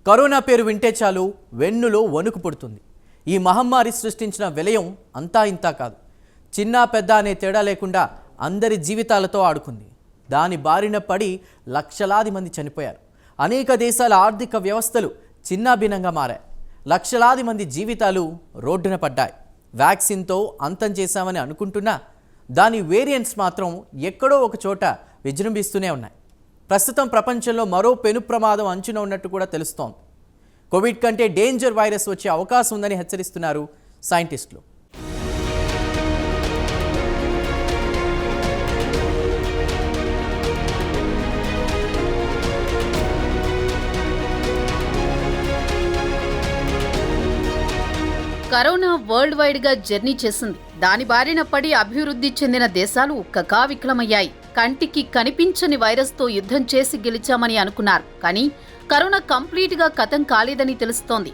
Corona పేరు వింటే చాలు వెన్నులో వణుకు పుడుతుంది. ఈ మహమ్మారి సృష్టించిన విలయం అంతా ఇంతా కాదు. చిన్న పెద్ద అనే తేడా లేకుండా అందరి జీవితాలతో ఆడుకుంది. దాని బారిన పడి లక్షలాది మంది చనిపోయారు. అనేక దేశాల ఆర్థిక వ్యవస్థలు చిన్నాభిన్నంగా మారాయి. లక్షలాది మంది జీవితాలు రోడ్డున పడ్డాయి. వ్యాక్సిన్తో అంతం చేశామని అనుకుంటున్నా దాని వేరియంట్స్ మాత్రం ఎక్కడో ఒక చోట విజృంభిస్తూనే ఉన్నాయి. ప్రస్తుతం ప్రపంచంలో మరో పెను ప్రమాదం అంచున ఉన్నట్టు కూడా తెలుస్తోంది. కోవిడ్ కంటే డేంజర్ వైరస్ వచ్చే అవకాశం ఉందని హెచ్చరిస్తున్నారు సైంటిస్టులు. కరోనా వరల్డ్ వైడ్ గా జర్నీ చేసింది. దాని బారిన పడి అభివృద్ధి చెందిన దేశాలు కకావికలమయ్యాయి. కంటికి కనిపించని వైరస్ తో యుద్ధం చేసి గెలిచామని అనుకున్నారు. కానీ కరోనా కంప్లీట్ గా కథం కాలేదని తెలుస్తోంది.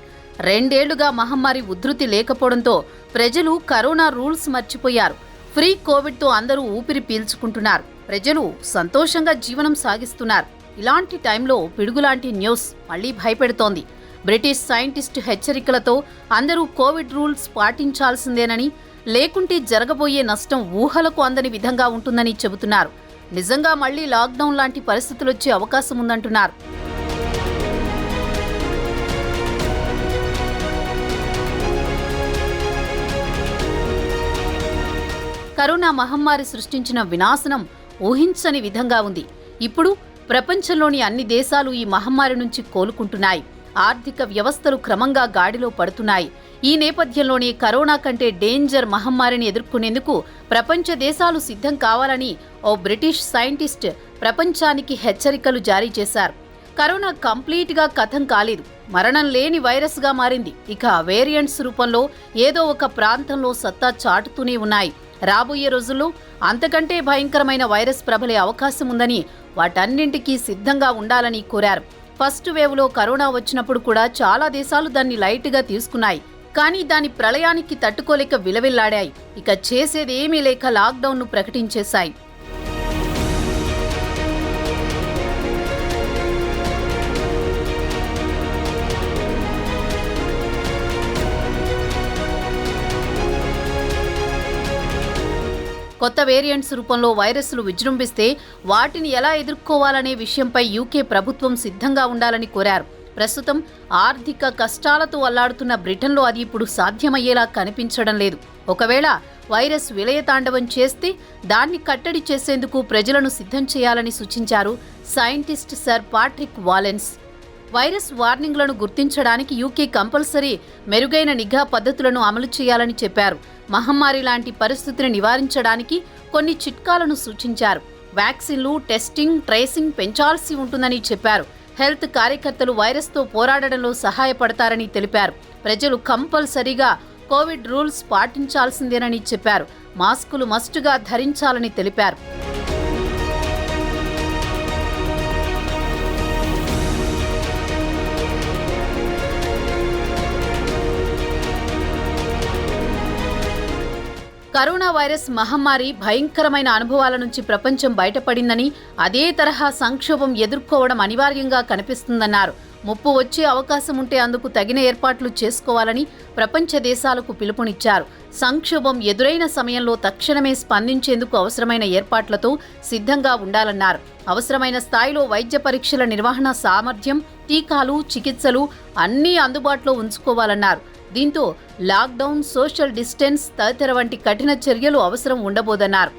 2 ఏళ్లుగా మహమ్మారి ఉధృతి లేకపోవడంతో ప్రజలు కరోనా రూల్స్ మర్చిపోయారు. ఫ్రీ కోవిడ్ తో అందరూ ఊపిరి పీల్చుకుంటున్నారు. ప్రజలు సంతోషంగా జీవనం సాగిస్తున్నారు. ఇలాంటి టైంలో పిడుగులాంటి న్యూస్ మళ్లీ భయపెడుతోంది. బ్రిటిష్ సైంటిస్ట్ హెచ్చరికలతో అందరూ కోవిడ్ రూల్స్ పాటించాల్సిందేనని, లేకుంటే జరగబోయే నష్టం ఊహలకు అందని విధంగా ఉంటుందని చెబుతున్నారు. నిజంగా మళ్లీ లాక్డౌన్ లాంటి పరిస్థితులు వచ్చే అవకాశం ఉందంటున్నారు. కరోనా మహమ్మారి సృష్టించిన వినాశనం ఊహించని విధంగా ఉంది. ఇప్పుడు ప్రపంచంలోని అన్ని దేశాలు ఈ మహమ్మారి నుంచి కోలుకుంటున్నాయి. ఆర్థిక వ్యవస్థలు క్రమంగా గాడిలో పడుతున్నాయి. ఈ నేపథ్యంలోనే కరోనా కంటే డేంజర్ మహమ్మారిని ఎదుర్కొనేందుకు ప్రపంచ దేశాలు సిద్ధం కావాలని ఓ బ్రిటిష్ సైంటిస్ట్ ప్రపంచానికి హెచ్చరికలు జారీ చేశారు. కరోనా కంప్లీట్ గా కథం కాలేదు. మరణం లేని వైరస్ గా మారింది. ఇక వేరియంట్స్ రూపంలో ఏదో ఒక ప్రాంతంలో సత్తా చాటుతూనే ఉన్నాయి. రాబోయే రోజుల్లో అంతకంటే భయంకరమైన వైరస్ ప్రబలే అవకాశం ఉందని, వాటన్నింటికీ సిద్ధంగా ఉండాలని కోరారు. ఫస్ట్ వేవ్ లో కరోనా వచ్చినప్పుడు కూడా చాలా దేశాలు దాన్ని లైట్ గా తీసుకున్నాయి. కానీ దాని ప్రళయానికి తట్టుకోలేక విలవిల్లాడాయి. ఇక చేసేదేమీ లేక లాక్డౌన్ ను ప్రకటించేశాయి. కొత్త వేరియంట్స్ రూపంలో వైరస్లు విజృంభిస్తే వాటిని ఎలా ఎదుర్కోవాలనే విషయంపై యూకే ప్రభుత్వం సిద్ధంగా ఉండాలని కోరారు. ప్రస్తుతం ఆర్థిక కష్టాలతో అల్లాడుతున్న బ్రిటన్లో అది ఇప్పుడు సాధ్యమయ్యేలా కనిపించడం లేదు. ఒకవేళ వైరస్ విలయతాండవం చేస్తే దాన్ని కట్టడి చేసేందుకు ప్రజలను సిద్ధం చేయాలని సూచించారు scientist sir Patrick Vallance. Virus వార్నింగ్లను గుర్తించడానికి యూకే కంపల్సరీ మెరుగైన నిఘా పద్ధతులను అమలు చేయాలని చెప్పారు. మహమ్మారి లాంటి పరిస్థితిని నివారించడానికి కొన్ని చిట్కాలను సూచించారు. వ్యాక్సిన్లు, టెస్టింగ్, ట్రేసింగ్ పెంచాల్సి ఉంటుందని చెప్పారు. హెల్త్ కార్యకర్తలు వైరస్తో పోరాడడంలో సహాయపడతారని తెలిపారు. ప్రజలు కంపల్సరీగా కోవిడ్ రూల్స్ పాటించాల్సిందేనని చెప్పారు. మాస్కులు మస్టుగా ధరించాలని తెలిపారు. కరోనా వైరస్ మహమ్మారి భయంకరమైన అనుభవాల నుంచి ప్రపంచం బయటపడిందని, అదే తరహా సంక్షోభం ఎదుర్కోవడం అనివార్యంగా కనిపిస్తుందన్నారు. ముప్పు వచ్చే అవకాశం ఉంటే అందుకు తగిన ఏర్పాట్లు చేసుకోవాలని ప్రపంచ దేశాలకు పిలుపునిచ్చారు. సంక్షోభం ఎదురైన సమయంలో తక్షణమే స్పందించేందుకు అవసరమైన ఏర్పాట్లతో సిద్ధంగా ఉండాలన్నారు. అవసరమైన స్థాయిలో వైద్య పరీక్షల నిర్వహణ సామర్థ్యం, టీకాలు, చికిత్సలు అన్నీ అందుబాటులో ఉంచుకోవాలన్నారు. దీంతో లాక్డౌన్, సోషల్ డిస్టెన్స్ తదితర వంటి కఠిన చర్యలు అవసరం ఉండబోదన్నారు.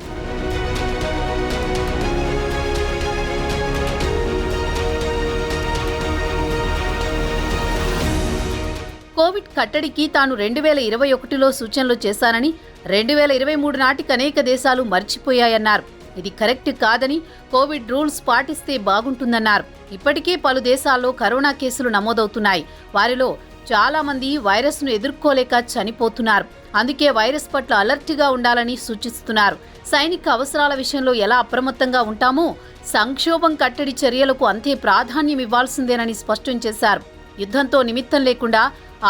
కోవిడ్ కట్టడికి తాను 2021లో సూచనలు చేశానని, 2023 నాటికి అనేక దేశాలు మర్చిపోయాయన్నారు. ఇది కరెక్ట్ కాదని, కోవిడ్ రూల్స్ పాటిస్తే బాగుంటుందన్నారు. ఇప్పటికే పలు దేశాల్లో కరోనా కేసులు నమోదవుతున్నాయి. వారిలో చాలా మంది వైరస్ ను ఎదుర్కోలేక చనిపోతున్నారు. అందుకే వైరస్ పట్ల అలర్ట్గా ఉండాలని సూచిస్తున్నారు. సైనిక అవసరాల విషయంలో ఎలా అప్రమత్తంగా ఉంటామో సంక్షోభం కట్టడి చర్యలకు అంతే ప్రాధాన్యం ఇవ్వాల్సిందేనని స్పష్టం చేశారు. యుద్ధంతో నిమిత్తం లేకుండా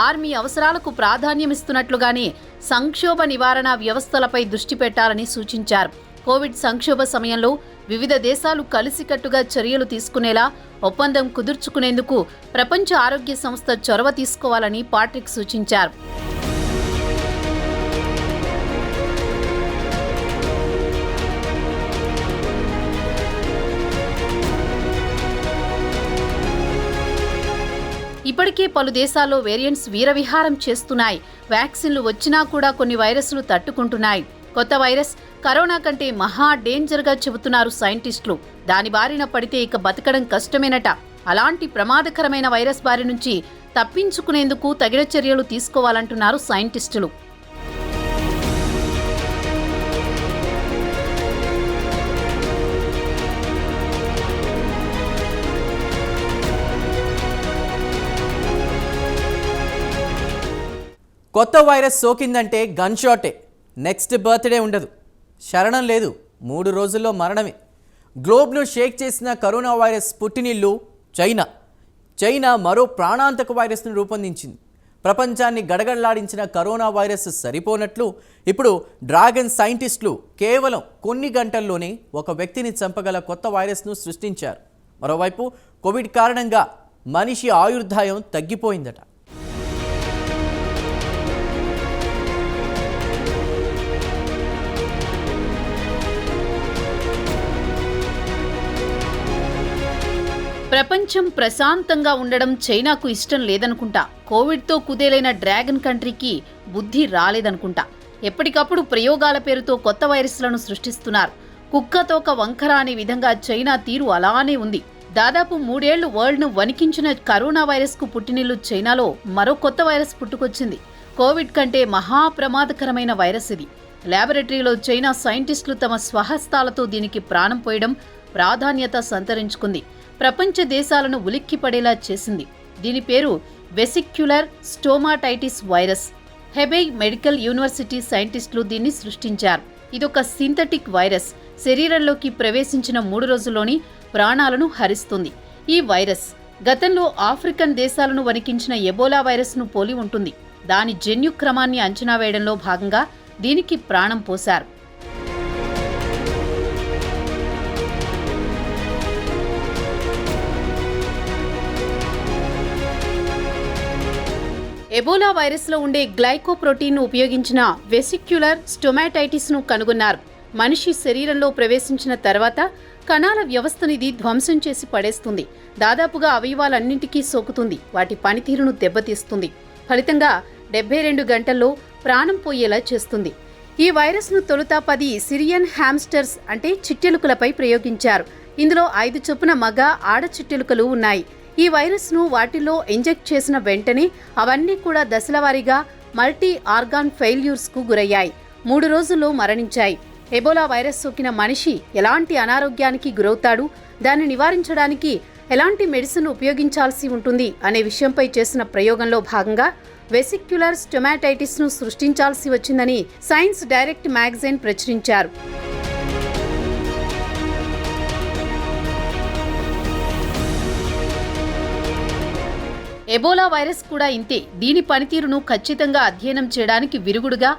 ఆర్మీ అవసరాలకు ప్రాధాన్యమిస్తున్నట్లుగానే సంక్షోభ నివారణ వ్యవస్థలపై దృష్టి పెట్టాలని సూచించారు. కోవిడ్ సంక్షోభ సమయంలో వివిధ దేశాలు కలిసికట్టుగా చర్యలు తీసుకునేలా ఒప్పందం కుదుర్చుకునేందుకు ప్రపంచ ఆరోగ్య సంస్థ చొరవ తీసుకోవాలని పాట్రిక్ సూచించారు. ఇప్పటికే పలు దేశాల్లో వేరియంట్స్ వీరవిహారం చేస్తున్నాయి. వ్యాక్సిన్లు వచ్చినా కూడా కొన్ని వైరస్లు తట్టుకుంటున్నాయి. కొత్త వైరస్ కరోనా కంటే మహా డేంజర్గా చెబుతున్నారు సైంటిస్టులు. దాని బారిన పడితే ఇక బతకడం కష్టమేనట. అలాంటి ప్రమాదకరమైన వైరస్ బారి నుంచి తప్పించుకునేందుకు తగిన చర్యలు తీసుకోవాలంటున్నారు సైంటిస్టులు. కొత్త వైరస్ సోకిందంటే గన్ షాటే. నెక్స్ట్ బర్త్డే ఉండదు, శరణం లేదు, 3 రోజుల్లో మరణమే. గ్లోబ్ను షేక్ చేసిన కరోనా వైరస్ పుట్టినిల్లు చైనా మరో ప్రాణాంతక వైరస్ను రూపొందించింది. ప్రపంచాన్ని గడగడలాడించిన కరోనా వైరస్ సరిపోనట్లు ఇప్పుడు డ్రాగన్ సైంటిస్టులు కేవలం కొన్ని గంటల్లోనే ఒక వ్యక్తిని చంపగల కొత్త వైరస్ను సృష్టించారు. మరోవైపు కోవిడ్ కారణంగా మనిషి ఆయుర్దాయం తగ్గిపోయిందట. ప్రపంచం ప్రశాంతంగా ఉండడం చైనాకు ఇష్టం లేదనుకుంటా. కోవిడ్తో కుదేలైన డ్రాగన్ కంట్రీకి బుద్ధి రాలేదనుకుంటా. ఎప్పటికప్పుడు ప్రయోగాల పేరుతో కొత్త వైరస్లను సృష్టిస్తున్నారు. కుక్కతోక వంకర అనే విధంగా చైనా తీరు అలానే ఉంది. దాదాపు 3 ఏళ్లు వరల్డ్ను వణికించిన కరోనా వైరస్కు పుట్టినిల్లు చైనాలో మరో కొత్త వైరస్ పుట్టుకొచ్చింది. కోవిడ్ కంటే మహాప్రమాదకరమైన వైరస్ ఇది. ల్యాబొరేటరీలో చైనా సైంటిస్టులు తమ స్వహస్తాలతో దీనికి ప్రాణం పోయడం ప్రాధాన్యత సంతరించుకుంది. ప్రపంచ దేశాలను ఉలిక్కిపడేలా చేసింది. దీని పేరు వెసిక్యులర్ స్టోమాటైటిస్ వైరస్. హెబెయ్ మెడికల్ యూనివర్సిటీ సైంటిస్టులు దీన్ని సృష్టించారు. ఇదొక సింథటిక్ వైరస్. శరీరంలోకి ప్రవేశించిన 3 రోజుల్లోని ప్రాణాలను హరిస్తుంది. ఈ వైరస్ గతంలో ఆఫ్రికన్ దేశాలను వణికించిన ఎబోలా వైరస్ను పోలి ఉంటుంది. దాని జన్యుక్రమాన్ని అంచనా వేయడంలో భాగంగా దీనికి ప్రాణం పోశారు. ఎబోలా వైరస్లో ఉండే గ్లైకోప్రోటీన్ను ఉపయోగించిన వెసిక్యులర్ స్టోమాటైటిస్ను కనుగొన్నారు. మనిషి శరీరంలో ప్రవేశించిన తర్వాత కణాల వ్యవస్థను ఇది ధ్వంసం చేసి పడేస్తుంది. దాదాపుగా అవయవాలన్నింటికీ సోకుతుంది. వాటి పనితీరును దెబ్బతీస్తుంది. ఫలితంగా 72 గంటల్లో ప్రాణం పోయేలా చేస్తుంది. ఈ వైరస్ను తొలుత 10 సిరియన్ హ్యామ్స్టర్స్ అంటే చిట్టెలుకలపై ప్రయోగించారు. ఇందులో 5 చొప్పున మగ, ఆడ చిట్టెలుకలు ఉన్నాయి. ఈ వైరస్ను వాటిలో ఇంజెక్ట్ చేసిన వెంటనే అవన్నీ కూడా దశలవారీగా మల్టీ ఆర్గాన్ ఫెయిల్యూర్స్కు గురయ్యాయి. 3 రోజుల్లో మరణించాయి. ఎబోలా వైరస్ సోకిన మనిషి ఎలాంటి అనారోగ్యానికి గురవుతాడు, దాన్ని నివారించడానికి ఎలాంటి మెడిసిన్ ఉపయోగించాల్సి ఉంటుంది అనే విషయంపై చేసిన ప్రయోగంలో భాగంగా వెసిక్యులర్ స్టోమాటైటిస్ను సృష్టించాల్సి వచ్చిందని సైన్స్ డైరెక్ట్ మ్యాగజైన్ ప్రచురించారు. ఎబోలా వైరస్ కూడా ఇంతే. దీని పనితీరును ఖచ్చితంగా అధ్యయనం చేయడానికి విరుగుడుగా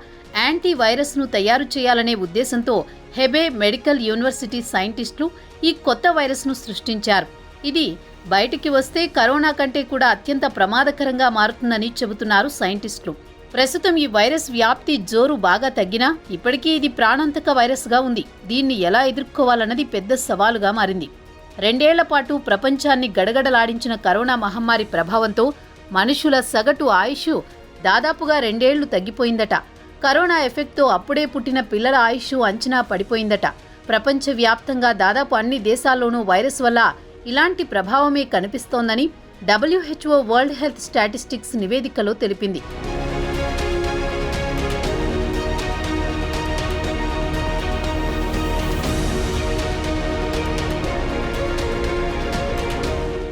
యాంటీ వైరస్ను తయారు చేయాలనే ఉద్దేశంతో హెబే మెడికల్ యూనివర్సిటీ సైంటిస్టులు ఈ కొత్త వైరస్ను సృష్టించారు. ఇది బయటికి వస్తే కరోనా కంటే కూడా అత్యంత ప్రమాదకరంగా మారుతుందని చెబుతున్నారు సైంటిస్టులు. ప్రస్తుతం ఈ వైరస్ వ్యాప్తి జోరు బాగా తగ్గినా ఇప్పటికీ ఇది ప్రాణాంతక వైరస్గా ఉంది. దీన్ని ఎలా ఎదుర్కోవాలన్నది పెద్ద సవాలుగా మారింది. 2 ఏళ్ల పాటు ప్రపంచాన్ని గడగడలాడించిన కరోనా మహమ్మారి ప్రభావంతో మనుషుల సగటు ఆయుష్ దాదాపుగా 2 ఏళ్లు తగ్గిపోయిందట. కరోనా ఎఫెక్ట్తో అప్పుడే పుట్టిన పిల్లల ఆయుష్ అంచనా పడిపోయిందట. ప్రపంచవ్యాప్తంగా దాదాపు అన్ని దేశాల్లోనూ వైరస్ వల్ల ఇలాంటి ప్రభావమే కనిపిస్తోందని WHO వరల్డ్ హెల్త్ స్టాటిస్టిక్స్ నివేదికలో తెలిపింది.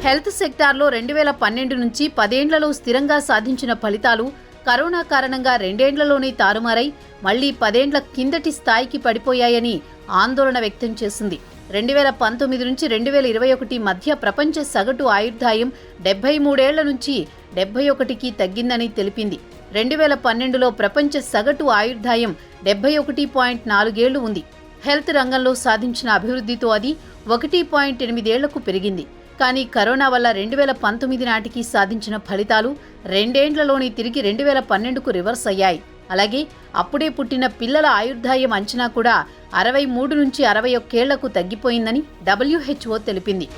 హెల్త్ సెక్టార్లో 2012 నుంచి 10 ఏళ్లలో స్థిరంగా సాధించిన ఫలితాలు కరోనా కారణంగా 2 ఏళ్లలోనే తారుమారై మళ్లీ 10 ఏళ్ల కిందటి స్థాయికి పడిపోయాయని ఆందోళన వ్యక్తం చేసింది. 2019 నుంచి 2021 మధ్య ప్రపంచ సగటు ఆయుర్దాయం 73 ఏళ్ల నుంచి 71కి తగ్గిందని తెలిపింది. 2012లో ప్రపంచ సగటు ఆయుర్దాయం 71.4 ఏళ్లు ఉంది. హెల్త్ రంగంలో సాధించిన అభివృద్ధితో అది 1.8 పెరిగింది. కానీ కరోనా వల్ల 2019 నాటికి సాధించిన ఫలితాలు 2 ఏండ్లలోనే తిరిగి 2012కు రివర్స్ అయ్యాయి. అలాగే అప్పుడే పుట్టిన పిల్లల ఆయుర్దాయం అంచనా కూడా 63 నుంచి 61 ఏళ్లకు తగ్గిపోయిందని WHO తెలిపింది.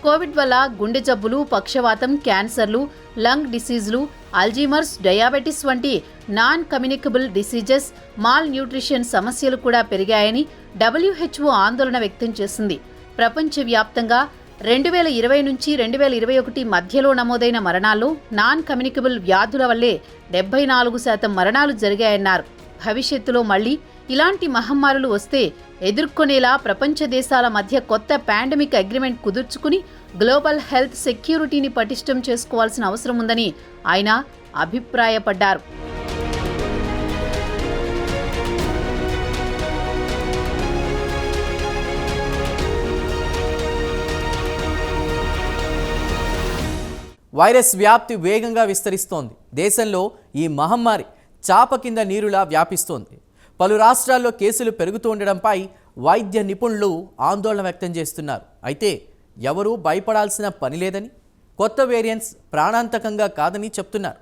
కోవిడ్ వల్ల గుండె జబ్బులు, పక్షవాతం, క్యాన్సర్లు, లంగ్ డిసీజులు, అల్జీమర్స్, డయాబెటిస్ వంటి non communicable diseases, mall nutrition సమస్యలు కూడా పెరిగాయని WHO ఆందోళన వ్యక్తం చేసింది. ప్రపంచవ్యాప్తంగా 2020 నుంచి 2021 మధ్యలో నమోదైన మరణాల్లో నాన్ కమ్యూనికబుల్ వ్యాధుల వల్లే 74% మరణాలు జరిగాయన్నారు. భవిష్యత్తులో మళ్లీ ఇలాంటి మహమ్మారులు వస్తే ఎదుర్కొనేలా ప్రపంచ దేశాల మధ్య కొత్త పాండమిక్ అగ్రిమెంట్ కుదుర్చుకుని గ్లోబల్ హెల్త్ సెక్యూరిటీని పటిష్టం చేసుకోవాల్సిన అవసరం ఉందని ఆయన అభిప్రాయపడ్డారు. వైరస్ వ్యాప్తి వేగంగా విస్తరిస్తోంది. దేశంలో ఈ మహమ్మారి చాప కింద నీరులా వ్యాపిస్తోంది. పలు రాష్ట్రాల్లో కేసులు పెరుగుతూ ఉండడంపై వైద్య నిపుణులు ఆందోళన వ్యక్తం చేస్తున్నారు. అయితే ఎవరూ భయపడాల్సిన పని లేదని, కొత్త వేరియంట్స్ ప్రాణాంతకంగా కాదని చెప్తున్నారు.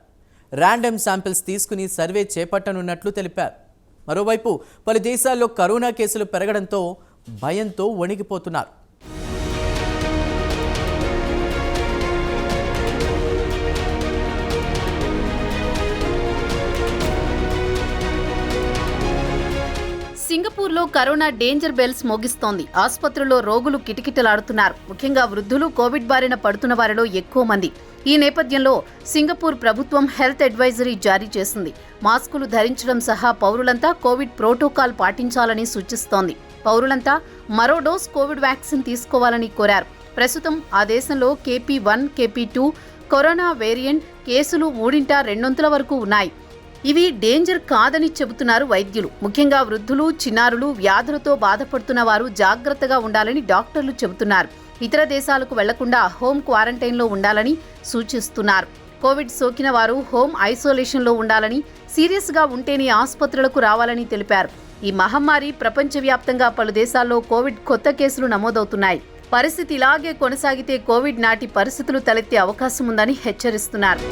ర్యాండమ్ శాంపిల్స్ తీసుకుని సర్వే చేపట్టనున్నట్లు తెలిపారు. మరోవైపు పలు దేశాల్లో కరోనా కేసులు పెరగడంతో భయంతో వణికిపోతున్నారు. సింగపూర్లో కరోనా డేంజర్ బెల్స్ మోగిస్తోంది. ఆసుపత్రుల్లో రోగులు కిటకిటలాడుతున్నారు. ముఖ్యంగా వృద్ధులు కోవిడ్ బారిన పడుతున్న వారిలో ఎక్కువ మంది. ఈ నేపథ్యంలో సింగపూర్ ప్రభుత్వం హెల్త్ అడ్వైజరీ జారీ చేసింది. మాస్కులు ధరించడం సహా పౌరులంతా కోవిడ్ ప్రోటోకాల్ పాటించాలని సూచిస్తోంది. పౌరులంతా మరో డోస్ కోవిడ్ వ్యాక్సిన్ తీసుకోవాలని కోరారు. ప్రస్తుతం ఆ దేశంలో KP1, KP2 కరోనా వేరియంట్ కేసులు 3/2 వరకు ఉన్నాయి. ఇవి డేంజర్ కాదని చెబుతున్నారు వైద్యులు. ముఖ్యంగా వృద్ధులు, చిన్నారులు, వ్యాధులతో బాధపడుతున్న వారు జాగ్రత్తగా ఉండాలని డాక్టర్లు చెబుతున్నారు. ఇతర దేశాలకు వెళ్లకుండా హోమ్ క్వారంటైన్లో ఉండాలని సూచిస్తున్నారు. కోవిడ్ సోకిన వారు హోమ్ ఐసోలేషన్లో ఉండాలని, సీరియస్గా ఉంటేనే ఆసుపత్రులకు రావాలని తెలిపారు. ఈ మహమ్మారి ప్రపంచవ్యాప్తంగా పలు దేశాల్లో కోవిడ్ కొత్త కేసులు నమోదవుతున్నాయి. పరిస్థితి ఇలాగే కొనసాగితే కోవిడ్ నాటి పరిస్థితులు తలెత్తే అవకాశం ఉందని హెచ్చరిస్తున్నారు.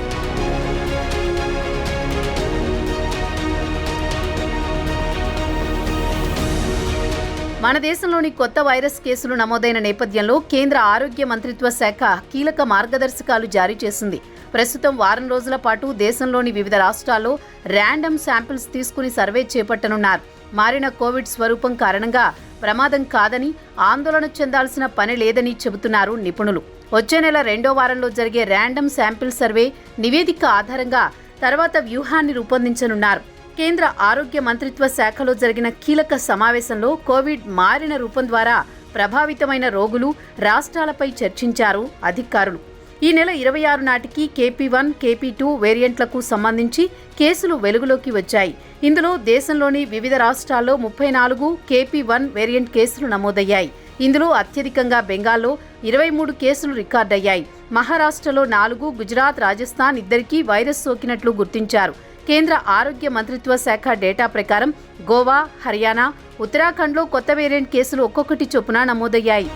మన దేశంలోని కొత్త వైరస్ కేసులు నమోదైన నేపథ్యంలో కేంద్ర ఆరోగ్య మంత్రిత్వ శాఖ కీలక మార్గదర్శకాలు జారీ చేసింది. ప్రస్తుతం వారం రోజుల పాటు దేశంలోని వివిధ రాష్ట్రాల్లో ర్యాండమ్ శాంపిల్స్ తీసుకుని సర్వే చేపట్టనున్నారు. మారిన కోవిడ్ స్వరూపం కారణంగా ప్రమాదం కాదని, ఆందోళన చెందాల్సిన పని లేదని చెబుతున్నారు నిపుణులు. వచ్చే నెల 2వ వారంలో జరిగే ర్యాండమ్ శాంపిల్ సర్వే నివేదిక ఆధారంగా తర్వాత వ్యూహాన్ని రూపొందించనున్నారు. కేంద్ర ఆరోగ్య మంత్రిత్వ శాఖలో జరిగిన కీలక సమావేశంలో కోవిడ్ మారిన రూపం ద్వారా ప్రభావితమైన రోగులు, రాష్ట్రాలపై చర్చించారు అధికారులు. ఈ నెల 26 నాటికి KP1, KP2 వేరియంట్లకు సంబంధించి కేసులు వెలుగులోకి వచ్చాయి. ఇందులో దేశంలోని వివిధ రాష్ట్రాల్లో 34 KP1 వేరియంట్ కేసులు నమోదయ్యాయి. ఇందులో అత్యధికంగా బెంగాల్లో 23 కేసులు రికార్డయ్యాయి. మహారాష్ట్రలో 4, గుజరాత్, రాజస్థాన్ ఇద్దరికీ వైరస్ సోకినట్లు గుర్తించారు. కేంద్ర ఆరోగ్య మంత్రిత్వ శాఖ డేటా ప్రకారం గోవా, హర్యానా, ఉత్తరాఖండ్లో కొత్త వేరియంట్ కేసులు ఒక్కొక్కటి చొప్పున నమోదయ్యాయి.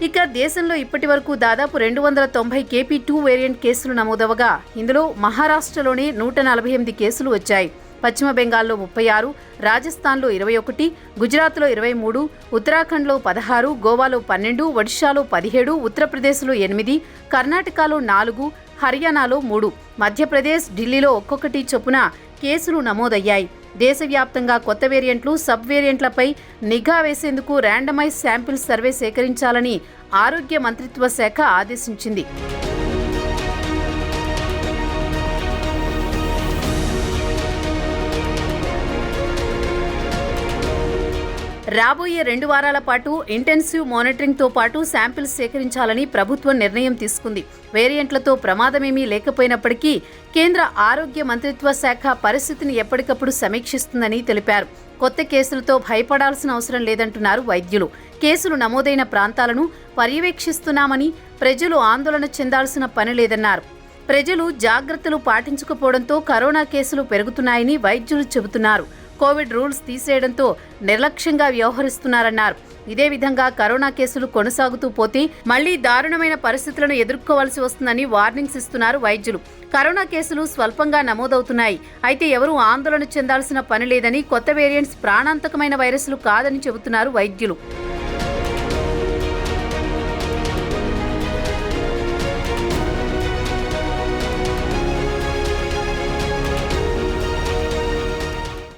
ఇక దేశంలో ఇప్పటి వరకు దాదాపు 290 KP2 వేరియంట్ కేసులు నమోదవగా ఇందులో మహారాష్ట్రలోనే 148 కేసులు వచ్చాయి. పశ్చిమ బెంగాల్లో 36, రాజస్థాన్లో 21, గుజరాత్లో 23, ఉత్తరాఖండ్లో 16, గోవాలో 12, ఒడిశాలో 17, ఉత్తరప్రదేశ్లో 8, కర్ణాటకలో 4, హర్యానాలో 3, మధ్యప్రదేశ్, ఢిల్లీలో ఒక్కొక్కటి చొప్పున కేసులు నమోదయ్యాయి. దేశవ్యాప్తంగా కొత్త వేరియంట్లు, సబ్ వేరియంట్లపై నిఘా వేసేందుకు ర్యాండమైజ్ శాంపిల్ సర్వే సేకరించాలని ఆరోగ్య మంత్రిత్వ శాఖ ఆదేశించింది. రాబోయే 2 వారాల పాటు ఇంటెన్సివ్ మానిటరింగ్తో పాటు శాంపిల్స్ సేకరించాలని ప్రభుత్వం నిర్ణయం తీసుకుంది. వేరియంట్లతో ప్రమాదమేమీ లేకపోయినప్పటికీ కేంద్ర ఆరోగ్య మంత్రిత్వ శాఖ పరిస్థితిని ఎప్పటికప్పుడు సమీక్షిస్తుందని తెలిపారు. కొత్త కేసులతో భయపడాల్సిన అవసరం లేదంటున్నారు వైద్యులు. కేసులు నమోదైన ప్రాంతాలను పర్యవేక్షిస్తున్నామని, ప్రజలు ఆందోళన చెందాల్సిన పని లేదన్నారు. ప్రజలు జాగ్రత్తలు పాటించకపోవడంతో కరోనా కేసులు పెరుగుతున్నాయని వైద్యులు చెబుతున్నారు. కోవిడ్ రూల్స్ తీసేయడంతో నిర్లక్ష్యంగా వ్యవహరిస్తున్నారన్నారు. ఇదే విధంగా కరోనా కేసులు కొనసాగుతూ పోతే మళ్లీ దారుణమైన పరిస్థితులను ఎదుర్కోవాల్సి వస్తుందని వార్నింగ్స్ ఇస్తున్నారు వైద్యులు. కరోనా కేసులు స్వల్పంగా నమోదవుతున్నాయి. అయితే ఎవరూ ఆందోళన చెందాల్సిన పని లేదని, కొత్త వేరియంట్స్ ప్రాణాంతకమైన వైరస్లు కాదని చెబుతున్నారు వైద్యులు.